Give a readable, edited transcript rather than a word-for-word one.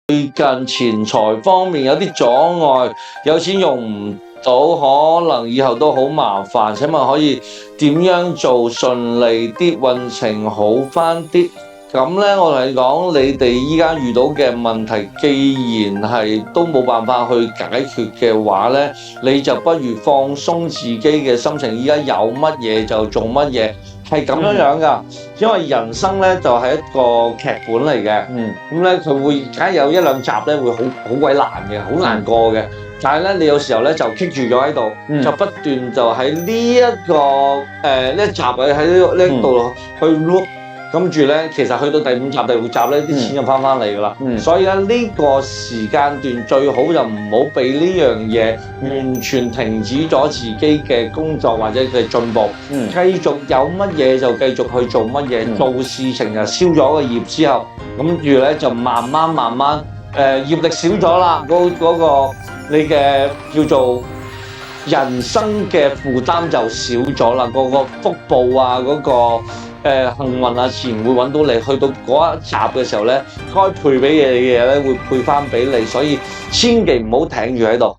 最近錢財方面有啲阻礙，有錢用唔到，可能以後都好麻煩。請問可以點樣做順利啲，運程好返啲？咁咧，我同你講，你哋依家遇到嘅問題，既然係都冇辦法去解決嘅話咧，你就不如放鬆自己嘅心情，依家有乜嘢就做乜嘢，係咁樣㗎。因為人生咧就係一個劇本嚟嘅，咁咧佢會梗係有一兩集咧會好鬼難嘅，好難過嘅。但係咧，你有時候咧就棘住咗喺度，就不斷就喺呢一個呢一集喺呢度去 loop。跟住咧，其實去到第五集、第六集咧，啲錢就翻嚟㗎啦。所以咧，呢個時間段最好就唔好俾呢樣嘢完全停止咗自己嘅工作或者嘅進步。繼續有乜嘢就繼續去做乜嘢，做事情就燒咗個業之後，咁跟住咧就慢慢業力少咗啦，嗰個你嘅叫做人生嘅負擔就少咗啦，個福報啊幸運啊，自然會揾到你。去到嗰一集嘅時候咧，該配俾你嘅嘢咧，會配翻俾你，所以千祈唔好停住喺度。